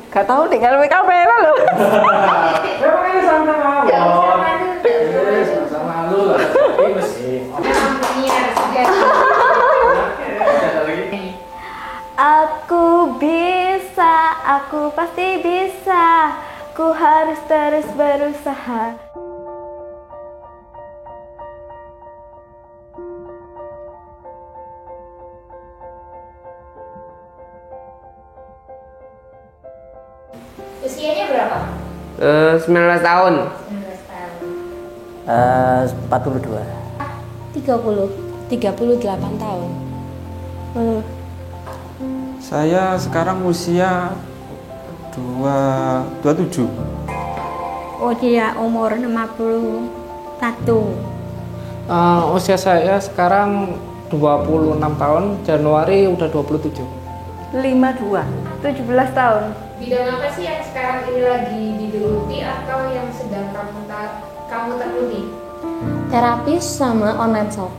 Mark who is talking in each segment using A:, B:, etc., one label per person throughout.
A: Gak tahu tinggal make kamera loh.
B: Memang ini sama mawon. Sama lu lah. Ini mesti.
A: Aku bisa, aku pasti bisa. Ku harus terus berusaha.
C: Usianya berapa?
D: 19 tahun.
C: 19 tahun.
E: 42.
F: 38 tahun.
G: Saya sekarang usia 27.
F: Usia umur 61.
D: Usia saya sekarang 26 tahun, Januari udah 27.
A: 52, 17 tahun.
C: Bidang apa sih yang sekarang ini lagi digeluti atau yang sedang kamu tekuni?
F: Terapis sama online shop.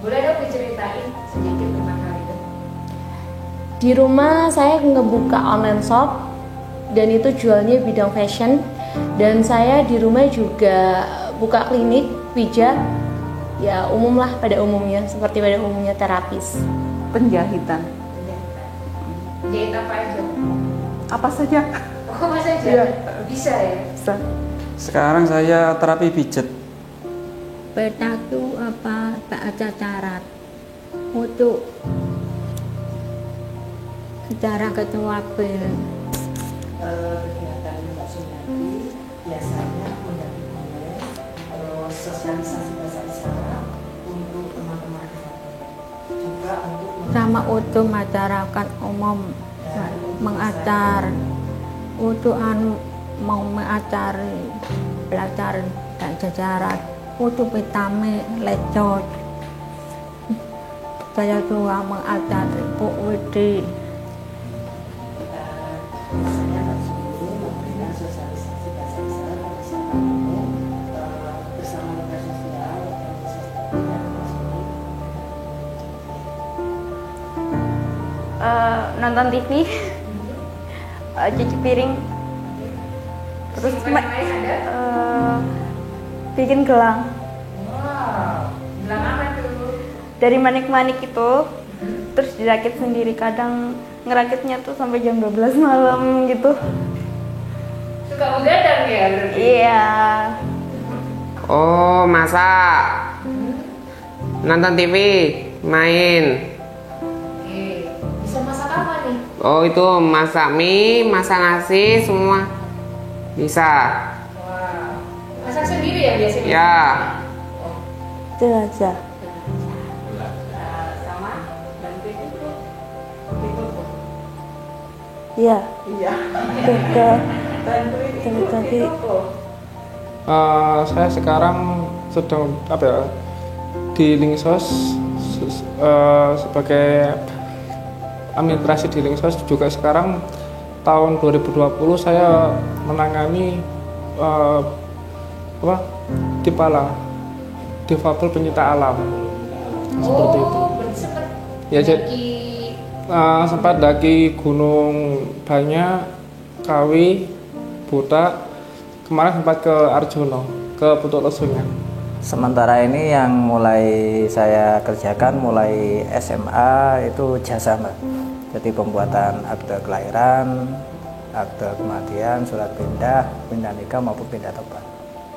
C: Boleh dong diceritain sedikit tentang hal itu?
F: Di rumah saya ngebuka online shop dan itu jualnya bidang fashion, dan saya di rumah juga buka klinik pijat, ya umum lah pada umumnya, seperti pada umumnya terapis.
A: Penjahitan.
C: Jahit apa aja?
A: Apa saja?
C: Oh, apa saja?
A: Iya.
C: Bisa ya?
A: Bisa.
G: Sekarang saya terapi pijat.
F: Petatu apa baca cacat untuk cara ketua pil.
H: Kegiatan Mbak Sumiati biasanya mendampingi sosialisasi bahasa isyarat untuk teman-teman juga untuk
F: Sama untuk masyarakat umum mengajar untuk mau mengajar belajar dan sejarah untuk vitamin lecot. Saya juga mengajar Bu Widi.
H: biasanya Mbak Sumi memberikan sosialisasi bahasa isyarat pada masyarakat umum bersama lembaga sosial dan Mbak Sumi
A: Nonton TV, cuci piring, terus
C: Yang lain ada?
A: bikin gelang
C: Wow, bilang apa tuh?
A: dari manik-manik itu, terus dirakit sendiri. Kadang ngerakitnya tuh sampai jam 12 malam gitu.
C: Suka begadang ya berarti?
A: Iya.
D: Oh, masak. Nonton TV, main.
C: Oke, bisa masak apa nih?
D: Oh, itu masak mie, masak nasi, semua bisa.
C: Wow, masak sendiri ya biasanya?
D: Ya.
A: Itu aja.
H: sama bantuin itu ditutup
A: Iya.
H: iya
A: Juga
H: bantuin itu
A: tadi
H: ditutup
D: Saya sekarang sedang di Linksos sebagai administrasi di Linksos. Juga sekarang tahun 2020 saya menangani difabel penyita alam, seperti itu.
C: Berarti sempat
D: Ya,
C: daki
D: sempat daki Gunung Banyak, Kawi, Buta. Kemarin sempat ke Arjono, ke Putuk Lesunya.
E: Sementara ini yang mulai saya kerjakan mulai SMA itu jasa, Mbak. Jadi pembuatan akte kelahiran, akte kematian, surat pindah nikah maupun pindah tempat.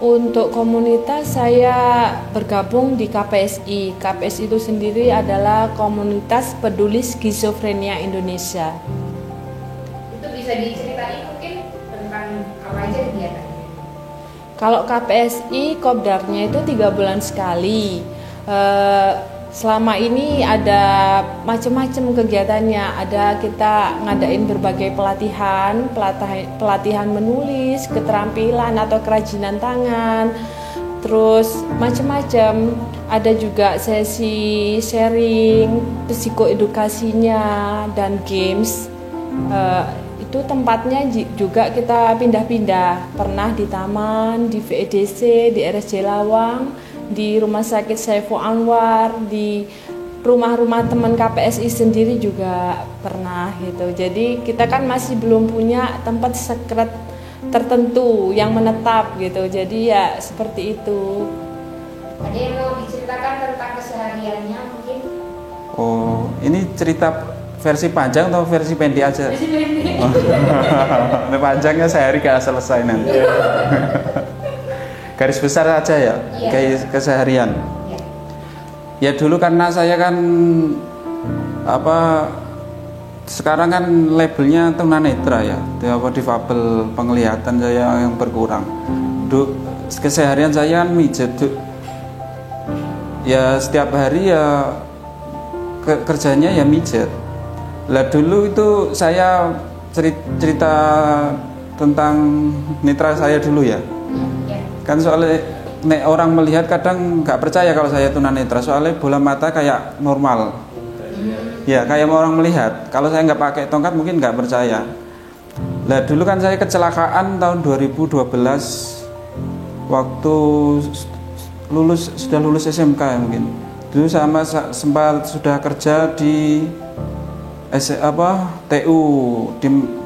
F: Untuk komunitas saya bergabung di KPSI. KPSI itu sendiri adalah Komunitas Peduli Skizofrenia Indonesia.
C: itu bisa diceritain mungkin tentang apa aja kegiatannya?
F: Kalau KPSI kopdarnya itu 3 bulan sekali. Selama ini ada macam-macam kegiatannya. Ada kita ngadain berbagai pelatihan menulis, keterampilan atau kerajinan tangan, terus macam-macam. Ada juga sesi sharing, psikoedukasinya dan games. Itu tempatnya juga kita pindah-pindah. Pernah di taman, di VEDC, di RSJ Lawang, di Rumah Sakit Saiful Anwar, di rumah-rumah teman KPSI sendiri juga pernah gitu. Jadi kita kan masih belum punya tempat sekret tertentu yang menetap gitu. Jadi ya seperti itu.
C: Ada yang mau diceritakan tentang kesehariannya mungkin?
G: Oh, ini cerita versi panjang atau versi pendek aja?
C: Versi pendek.
G: Ini panjangnya sehari gak selesai nanti. Garis besar aja ya,
C: Iya.
G: kayak keseharian.
C: Ya.
G: Ya dulu karena saya kan sekarang kan labelnya tunanetra ya, difabel, penglihatan saya yang berkurang. Keseharian saya kan mijet. Ya setiap hari ya kerjanya ya mijet. Lah dulu itu saya cerita tentang netra saya dulu ya. Kan soalnya orang melihat kadang nggak percaya kalau saya tunanetra, soalnya bola mata kayak normal. Ya kayak orang melihat. Kalau saya nggak pakai tongkat mungkin nggak percaya. Lah dulu kan saya kecelakaan tahun 2012 waktu sudah lulus SMK ya mungkin. Dulu sama sempat sudah kerja di TU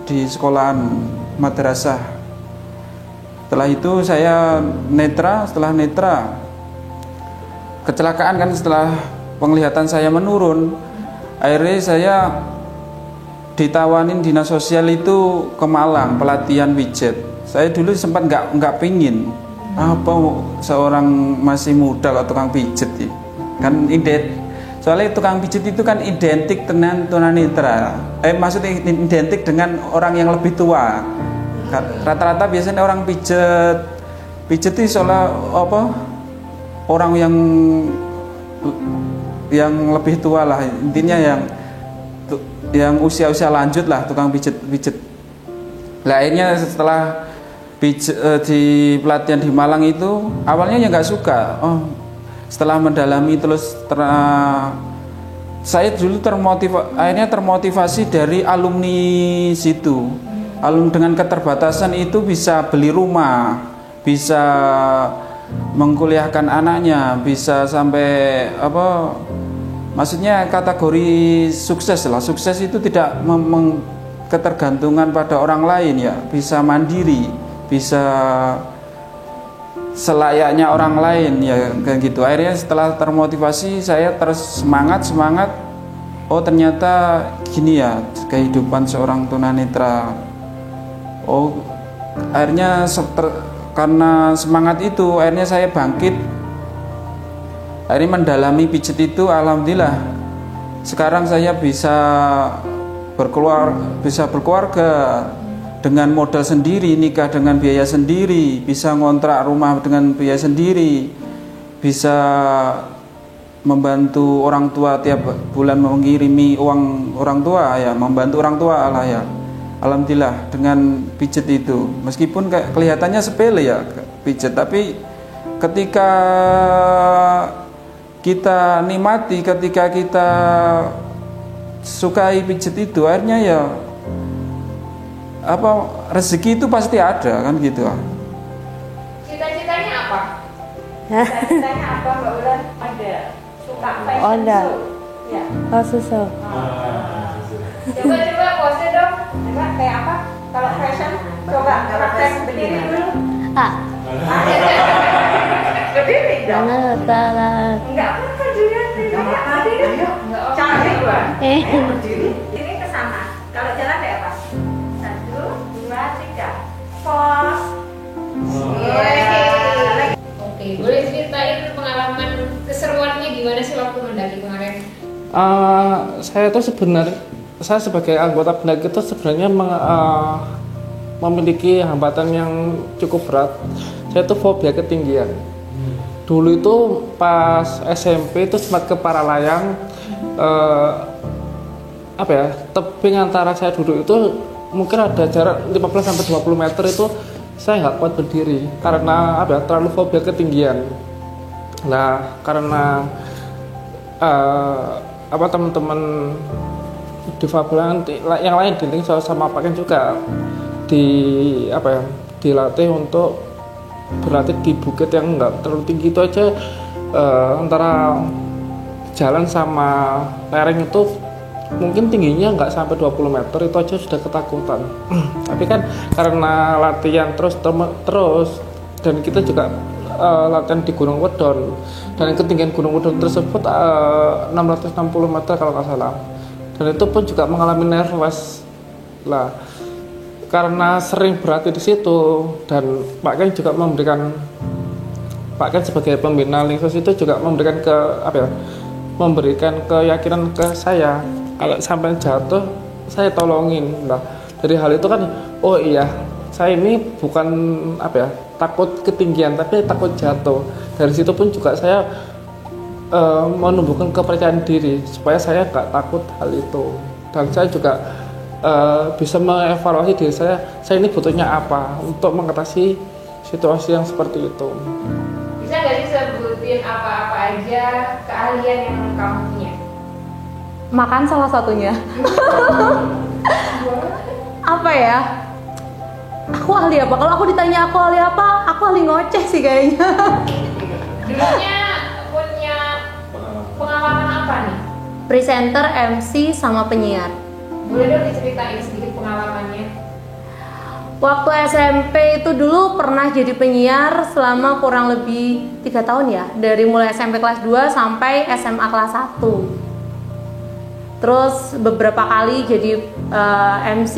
G: di sekolahan madrasah. Setelah itu saya setelah netra kecelakaan kan, setelah penglihatan saya menurun, akhirnya saya ditawanin dinas sosial itu ke Malang pelatihan pijat. Saya dulu sempat nggak pingin seorang masih muda kok tukang pijet ya. Kan soalnya tukang pijet itu kan identik dengan tunanetra. Maksudnya identik dengan orang yang lebih tua. Rata-rata biasanya orang pijet itu soalnya orang yang lebih tua lah, intinya yang usia lanjut lah, tukang pijet. Lah akhirnya setelah di pelatihan di Malang itu awalnya ya nggak suka. Setelah mendalami terus saya dulu akhirnya termotivasi dari alumni situ. Dengan keterbatasan itu bisa beli rumah, bisa mengkuliahkan anaknya, bisa sampai maksudnya kategori sukses lah. Sukses itu tidak ketergantungan pada orang lain ya, bisa mandiri, bisa selayaknya orang lain ya, kayak gitu. Akhirnya setelah termotivasi saya terus semangat. Oh ternyata gini ya kehidupan seorang tunanetra. Oh akhirnya karena semangat itu akhirnya saya bangkit. Akhirnya mendalami pijet itu, alhamdulillah sekarang saya bisa berkeluarga dengan modal sendiri, nikah dengan biaya sendiri, bisa ngontrak rumah dengan biaya sendiri, bisa membantu orang tua tiap bulan mengirimi uang orang tua ya, membantu orang tua lah ya. Alhamdulillah dengan pijet itu, meskipun kelihatannya sepele ya pijet, tapi ketika kita nikmati, ketika kita sukai pijet itu, akhirnya ya rezeki itu pasti ada kan gitu.
C: Cita-citanya apa? Cita-citanya apa Mbak Ulan? Ada suka fashion
A: enggak.
C: show? Ya.
A: Susah.
C: Coba pose dong. Coba kayak apa? Kalau fashion, coba praktek berdiri dulu. Berdiri dong. Enggak apa-apa dilihat. Berdiri. Cantik Bang. Berdiri. Ini ke sana. Kalau jalan kayak apa? 1, 2, 3. Pose. Oke, boleh ceritain pengalaman keseruannya gimana sih waktu mendaki kemarin?
B: Saya sebagai anggota pendaki itu sebenarnya memiliki hambatan yang cukup berat. Saya itu fobia ketinggian. Dulu itu pas SMP itu sempat ke Paralayang, tebing antara saya duduk itu mungkin ada jarak 15-20 meter, itu saya nggak kuat berdiri karena terlalu fobia ketinggian. Nah karena teman-teman difabel yang lain di link sama Pak Ken juga dilatih untuk berlatih di bukit yang enggak terlalu tinggi itu aja, antara jalan sama lereng itu mungkin tingginya nggak sampai 20 meter, itu aja sudah ketakutan. Tapi kan karena latihan terus dan kita juga latihan di Gunung Wedon, dan ketinggian Gunung Wedon tersebut 660 meter kalau nggak salah, dan itu pun juga mengalami nervous lah karena sering berlatih di situ. Dan Pak Ken juga memberikan, Pak Ken sebagai pembina Lingsos itu juga memberikan memberikan keyakinan ke saya, kalau sampai jatuh saya tolongin lah. Dari hal itu kan, oh iya, saya ini bukan takut ketinggian, tapi takut jatuh. Dari situ pun juga saya menumbuhkan kepercayaan diri supaya saya nggak takut hal itu. Dan saya juga bisa mengevaluasi diri saya ini butuhnya apa untuk mengatasi situasi yang seperti itu.
C: Bisa nggak sih sebutin apa-apa aja keahlian yang kamu punya?
F: Makan salah satunya. Apa ya? Aku ahli apa? Kalau aku ditanya aku ahli apa, aku ahli ngoceh sih kayaknya.
C: Dulunya punya pengalaman apa nih?
F: Presenter, MC, sama penyiar.
C: Boleh dong diceritain sedikit pengalamannya?
F: Waktu SMP itu dulu pernah jadi penyiar selama kurang lebih 3 tahun ya. Dari mulai SMP kelas 2 sampai SMA kelas 1. Terus beberapa kali jadi MC,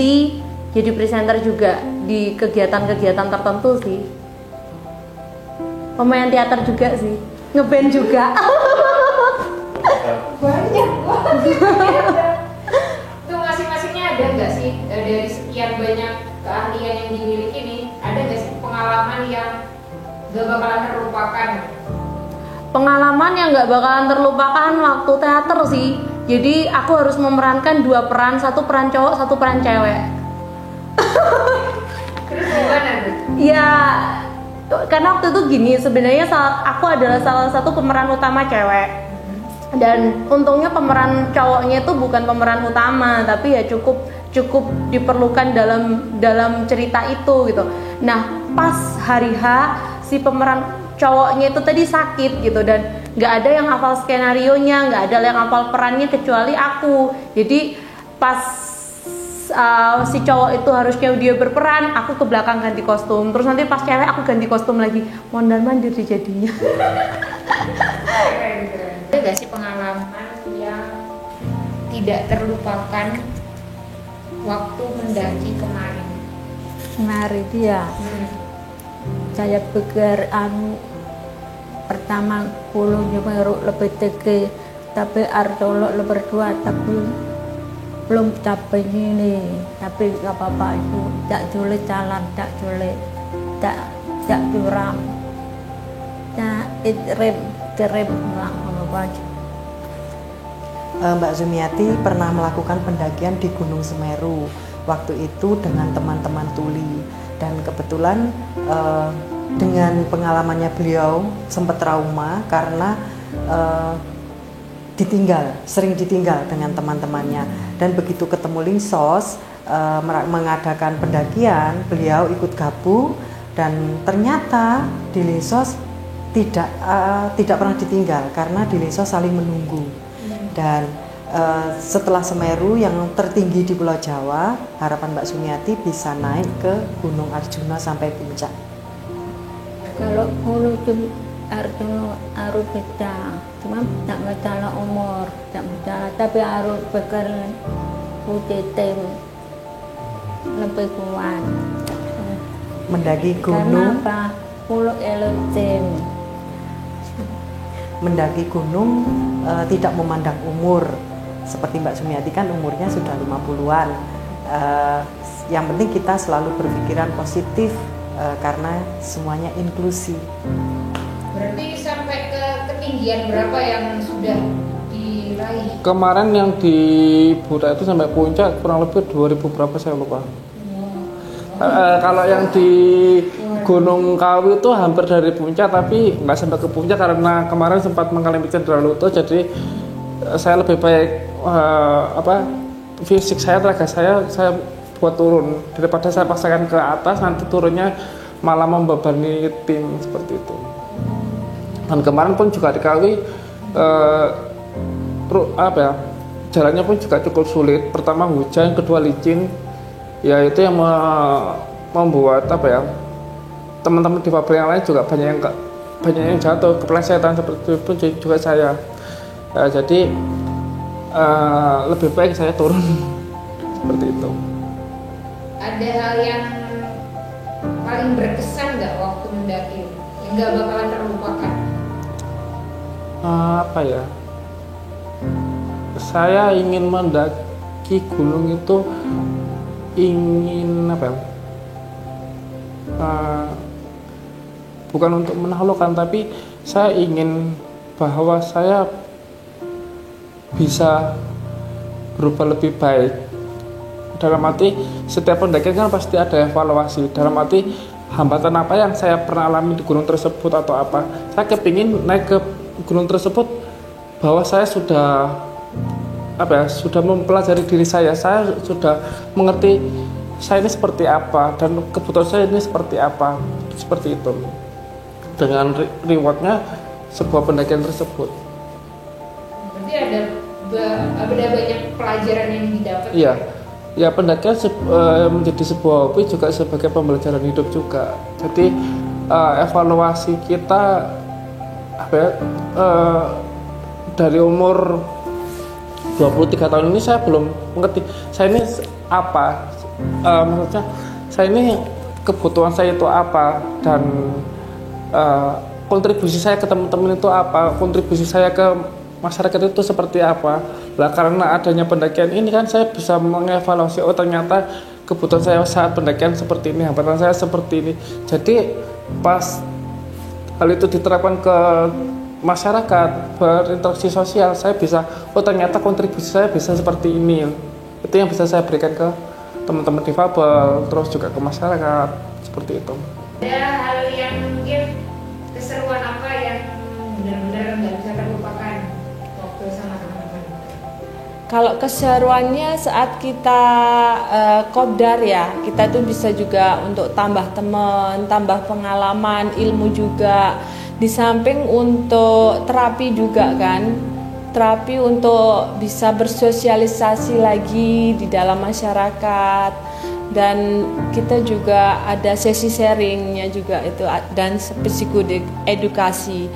F: jadi presenter juga di kegiatan-kegiatan tertentu sih. Pemain teater juga sih, ngeband juga.
C: Banyak banget. Tuh masing-masingnya ada nggak sih dari sekian banyak keahlian yang dimiliki nih, ada nggak sih pengalaman yang gak bakalan terlupakan?
F: Pengalaman yang gak bakalan terlupakan waktu teater sih. Jadi aku harus memerankan 2 peran, 1 peran cowok, 1 peran cewek.
C: Terus gimana tuh?
F: Ya, karena waktu itu gini, sebenarnya aku adalah salah satu pemeran utama cewek. Dan untungnya pemeran cowoknya itu bukan pemeran utama, tapi ya cukup diperlukan dalam cerita itu gitu. Nah, pas hari H si pemeran cowoknya itu tadi sakit gitu, dan nggak ada yang hafal skenarionya, nggak ada yang hafal perannya kecuali aku. Jadi pas si cowok itu harusnya dia berperan, aku ke belakang ganti kostum, terus nanti pas cewek aku ganti kostum lagi, mondar mandir jadinya.
C: Ada gak sih pengalaman yang tidak terlupakan waktu mendaki kemarin?
H: Kemarin dia saya pikir pertama puluhnya baru lebih tinggi, tapi Artolo lebih berdua, tapi belum capai ini. Tapi gak apa-apa, itu tak sulit jalan, tak sulit, tak curam, tak rem lah apa aja.
I: Mbak Zumiati pernah melakukan pendakian di Gunung Semeru waktu itu dengan teman-teman tuli, dan kebetulan dengan pengalamannya beliau sempat trauma karena sering ditinggal dengan teman-temannya, dan begitu ketemu Lingsos mengadakan pendakian, beliau ikut gabung, dan ternyata di Lingsos tidak pernah ditinggal karena di Lingsos saling menunggu. Dan setelah Semeru yang tertinggi di Pulau Jawa, harapan Mbak Sumiati bisa naik ke Gunung Arjuna sampai puncak.
H: Kalau Gunung Arjuna harus beda, cuma tak masalah umur, tak masalah, tapi harus bekal putih tim lebih kuat.
I: Mendaki gunung.
H: Kenapa? Pulau Elotin.
I: Mendaki gunung tidak memandang umur. Seperti Mbak Sumiati kan umurnya sudah 50-an. Yang penting kita selalu berpikiran positif karena semuanya inklusi.
C: Berarti sampai ke ketinggian berapa yang sudah diraih?
B: Kemarin yang di Buta itu sampai puncak kurang lebih 2000 berapa saya lupa. Kalau yang di Gunung Kawi itu hampir dari puncak, tapi nggak sampai ke puncak karena kemarin sempat mengalami cedera lutut, jadi saya lebih baik fisik saya, tenaga saya buat turun daripada saya paksakan ke atas, nanti turunnya malah membebani tim seperti itu. Dan kemarin pun juga di Kawi apa ya, jalannya pun juga cukup sulit. Pertama hujan, kedua licin, ya itu yang membuat apa ya, teman-teman di pabrik yang lain juga banyak yang jatuh, keplesetan seperti itu juga saya. Ya, jadi lebih baik saya turun seperti itu.
C: Ada hal yang paling berkesan nggak waktu mendaki yang nggak bakalan terlupakan?
B: Apa ya? Saya ingin mendaki gunung itu ingin apa ya? Bukan untuk menaklukkan, tapi saya ingin bahwa saya bisa berubah lebih baik. Dalam arti setiap pendakian kan pasti ada evaluasi. Dalam arti hambatan apa yang saya pernah alami di gunung tersebut atau apa. Saya kepingin naik ke gunung tersebut bahwa saya sudah sudah mempelajari diri saya sudah mengerti saya ini seperti apa dan kebutuhan saya ini seperti apa, seperti itu. Dengan rewardnya sebuah pendakian tersebut.
C: Berarti ada banyak pelajaran yang didapat.
B: Iya. Ya, pendakian menjadi sebuah hobi juga sebagai pembelajaran hidup juga. Jadi evaluasi kita dari umur 23 tahun ini saya belum mengerti saya ini apa, maksudnya saya ini kebutuhan saya itu apa, dan kontribusi saya ke teman-teman itu apa, kontribusi saya ke masyarakat itu seperti apa. Lah karena adanya pendakian ini kan saya bisa mengevaluasi, oh ternyata kebutuhan saya saat pendakian seperti ini, hambatan saya seperti ini. Jadi pas hal itu diterapkan ke masyarakat, berinteraksi sosial, saya bisa, oh ternyata kontribusi saya bisa seperti ini. Itu yang bisa saya berikan ke teman-teman difabel, terus juga ke masyarakat, seperti itu.
C: Ada hal yang mungkin keseruan apa yang benar-benar nggak bisa terlupakan waktu sama teman-teman?
F: Kalau keseruannya saat kita kopdar ya, kita tuh bisa juga untuk tambah teman, tambah pengalaman, ilmu juga. Di samping untuk terapi juga kan, terapi untuk bisa bersosialisasi lagi di dalam masyarakat. Dan kita juga ada sesi sharingnya juga itu, dan psikoedukasi.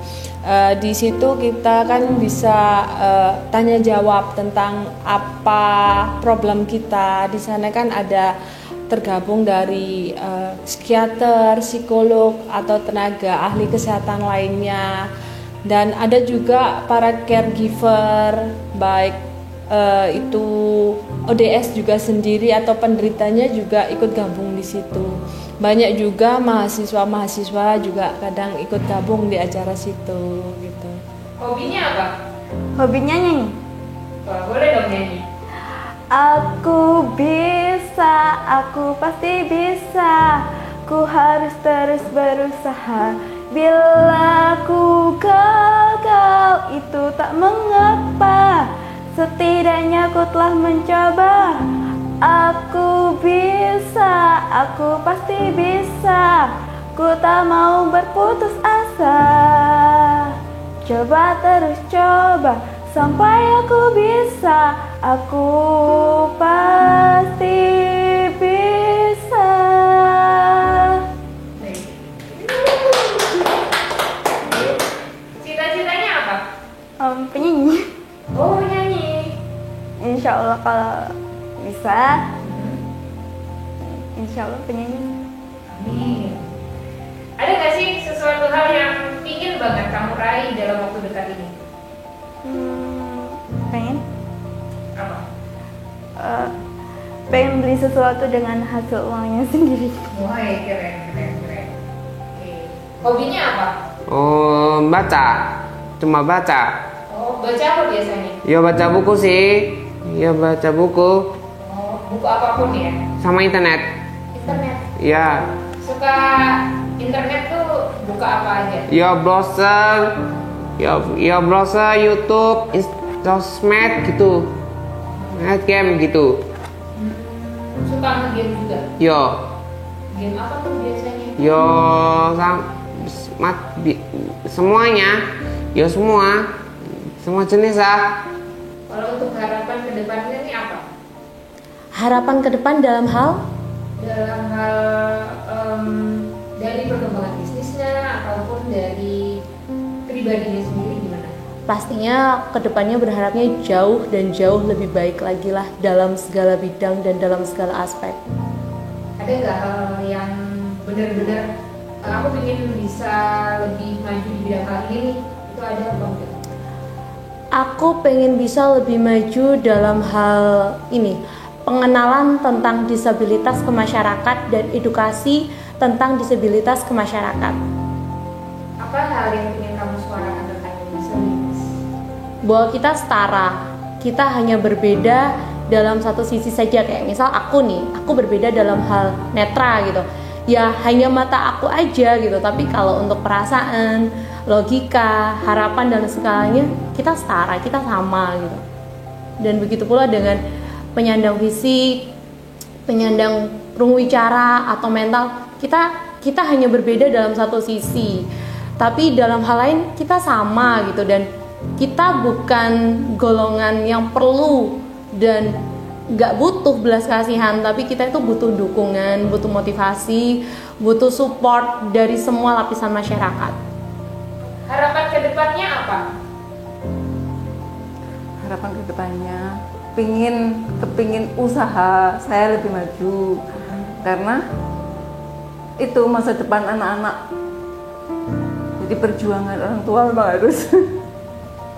F: Di situ kita kan bisa tanya jawab tentang apa problem kita. Di sana kan ada tergabung dari psikiater, psikolog atau tenaga ahli kesehatan lainnya, dan ada juga para caregiver, baik itu ODS juga sendiri atau penderitanya juga ikut gabung di situ. Banyak juga mahasiswa juga kadang ikut gabung di acara situ gitu.
C: Hobinya apa?
A: Hobinya nyanyi.
C: Wah, boleh dong nyanyi.
A: Aku bisa, aku pasti bisa. Ku harus terus berusaha. Bila ku gagal, itu tak mengapa. Setidaknya ku telah mencoba. Aku bisa, aku pasti bisa. Ku tak mau berputus asa. Coba terus coba sampai aku bisa. Aku pasti bisa.
C: Cita-citanya apa?
A: Penyanyi.
C: Oh, nyanyi.
A: Insya Allah kalau bisa, insya Allah penyanyi.
C: Amin. Ada gak sih sesuatu hal yang ingin banget kamu raih dalam waktu dekat ini?
A: Pengen
C: Apa?
A: pengen beli sesuatu dengan hasil uangnya sendiri.
C: Wah, keren. Oke. Hobinya apa?
D: Oh, baca. Cuma baca.
C: Oh, baca apa biasanya?
D: Ya baca buku sih. Ya baca buku.
C: Oh, buku apapun ya?
D: Sama internet.
C: Internet.
D: Ya.
C: Suka internet tuh buka apa aja?
D: Ya browser. Ya browser, YouTube, sosmed gitu. Net game gitu.
C: Suka nge-game juga?
D: Yo.
C: Game apa tuh biasanya?
D: Yo semuanya. Yo semua jenis lah.
C: Kalau untuk harapan ke depannya ini apa?
F: Harapan ke depan dalam hal
C: Dari perkembangan bisnisnya ataupun dari pribadinya sendiri gimana?
F: pastinya kedepannya berharapnya jauh dan jauh lebih baik lagi lah dalam segala bidang dan dalam segala aspek.
C: Ada nggak hal yang benar-benar aku ingin bisa lebih maju di bidang hal ini nih? Itu ada apa enggak?
F: Aku pengen bisa lebih maju dalam hal ini, pengenalan tentang disabilitas ke masyarakat dan edukasi tentang disabilitas ke masyarakat.
C: Apa hal yang ingin kamu suarakan tentang disabilitas?
F: Bahwa kita setara, kita hanya berbeda dalam satu sisi saja. Kayak misal aku nih, aku berbeda dalam hal netra gitu. Ya hanya mata aku aja gitu, tapi kalau untuk perasaan, logika, harapan dan segalanya kita setara, kita sama gitu. Dan begitu pula dengan penyandang fisik, penyandang rungu bicara atau mental, kita hanya berbeda dalam satu sisi, tapi dalam hal lain kita sama gitu. Dan kita bukan golongan yang perlu dan nggak butuh belas kasihan, tapi kita itu butuh dukungan, butuh motivasi, butuh support dari semua lapisan masyarakat.
C: Harapan ke depannya apa?
J: Harapan ke depannya kepingin usaha saya lebih maju, karena itu masa depan anak-anak. Jadi perjuangan orang tua memang harus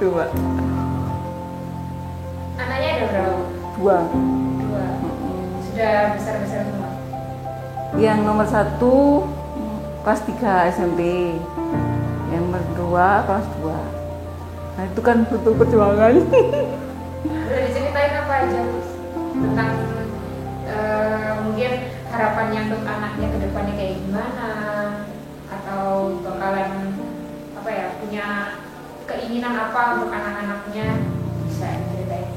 J: dua.
C: Anaknya ada berapa?
J: Dua.
C: Sudah besar-besar semua?
J: Yang nomor 1 kelas 3 SMP, yang nomor 2 kelas 2. Nah itu kan butuh perjuangan.
C: Boleh diceritain apa aja tentang mungkin harapannya untuk anaknya ke depannya kayak gimana, atau bakalan apa ya, punya keinginan apa untuk anak-anaknya, bisa diceritain.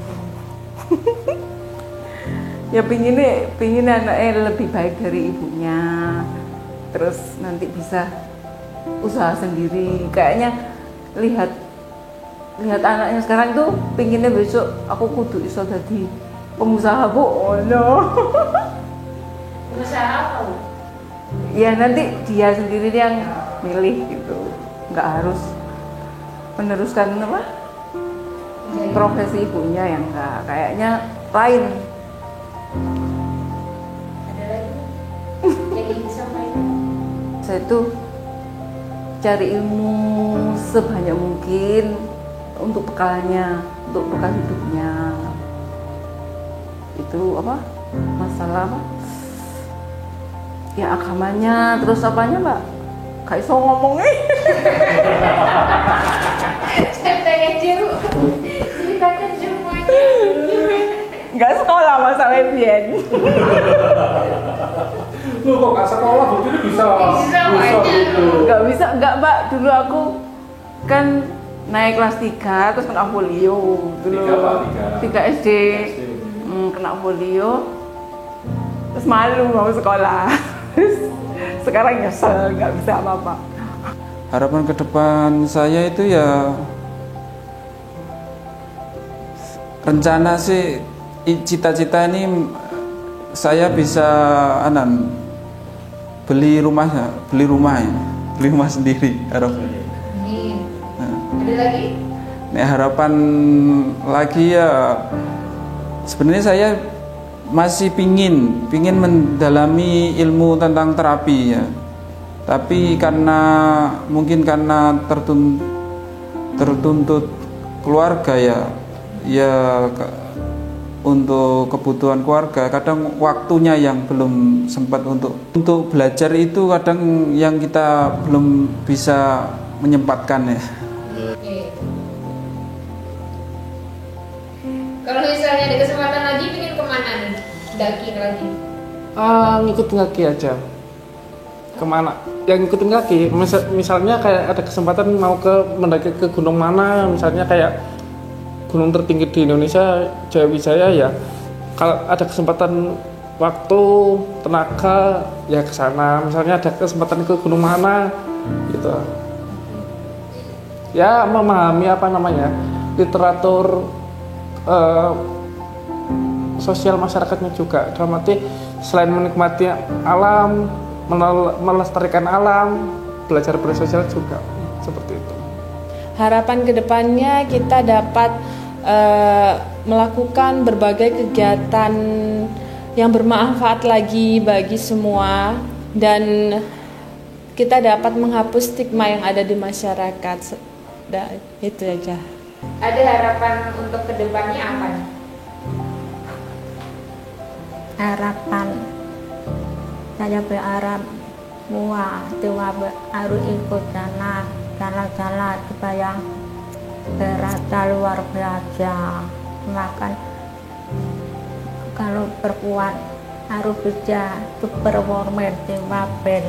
J: Ya pingin anaknya lebih baik dari ibunya, terus nanti bisa usaha sendiri. Kayaknya lihat anaknya sekarang itu pinginnya besok aku kudu iso jadi pengusaha, Bu. Oh no.
C: Pengusaha apa, Bu?
J: Ya nanti dia sendiri yang milih gitu, nggak harus meneruskan apa profesi ibunya, yang enggak, kayaknya lain.
C: Ada lagi yang ingin disampaikan?
J: Saya itu cari ilmu sebanyak mungkin untuk bekalnya, untuk bekal hidupnya. Itu apa? Masalah apa? Ya agamanya, terus apanya, Mbak? Gak iso ngomongnya.
C: Saya pengen jeru. Ceritakan semuanya.
J: Nggak sekolah masalah Bian.
B: Lu kok nggak sekolah begini bisa gitu?
J: Nggak Mbak. Dulu aku kan naik kelas 3 terus kena polio dulu. 3 SD. Kena polio. Terus malu mau sekolah. Sekarang nyesel nggak bisa apa-apa.
G: Harapan ke depan saya itu ya rencana sih, cita-cita ini saya bisa beli rumah sendiri.
C: Ada lagi?
G: Nah, harapan lagi ya sebenarnya saya masih pingin mendalami ilmu tentang terapi ya. Tapi mungkin karena tertuntut keluarga ya untuk kebutuhan keluarga, kadang waktunya yang belum sempat untuk belajar itu kadang yang kita belum bisa menyempatkan ya.
C: Kalau misalnya ada kesempatan lagi, ingin kemana nih? Daki lagi?
B: Ngikutin kaki aja. Kemana? Yang ngikutin kaki, misalnya kayak ada kesempatan mau mendaki ke gunung mana, misalnya kayak gunung tertinggi di Indonesia, Jayawijaya ya. Kalau ada kesempatan waktu, tenaga, ya ke sana. Misalnya ada kesempatan ke gunung mana, gitu. Ya memahami literatur sosial masyarakatnya juga. Dalam arti selain menikmati alam, melestarikan alam, belajar bersosial juga seperti itu.
F: Harapan kedepannya kita dapat melakukan berbagai kegiatan yang bermanfaat lagi bagi semua, dan kita dapat menghapus stigma yang ada di masyarakat. Itu aja.
C: Ada harapan untuk kedepannya apa?
H: Harapan saya berharap semua harus ikut jalan supaya berasa luar biasa. Makan kalau perempuan harus bisa superwoman di Wapen.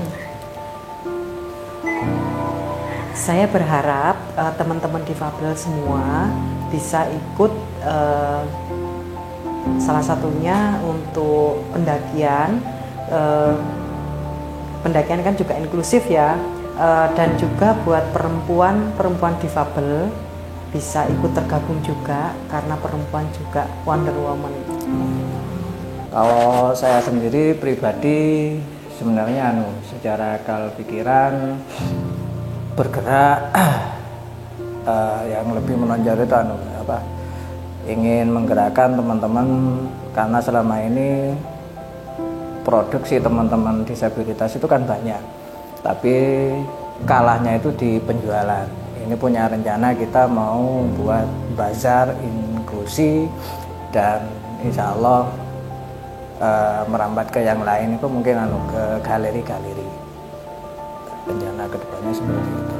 I: Saya berharap teman-teman difabel semua bisa ikut, salah satunya untuk pendakian. Pendakian kan juga inklusif ya, dan juga buat perempuan difabel bisa ikut tergabung juga, karena perempuan juga Wonder Woman.
E: Kalau saya sendiri pribadi sebenarnya secara akal pikiran bergerak yang lebih menonjol itu ingin menggerakkan teman-teman, karena selama ini produksi teman-teman disabilitas itu kan banyak, tapi kalahnya itu di penjualan. Ini punya rencana kita mau buat bazar inklusi, dan insya Allah merambat ke yang lain, itu mungkin ke galeri-galeri. Rencana kedepannya seperti itu.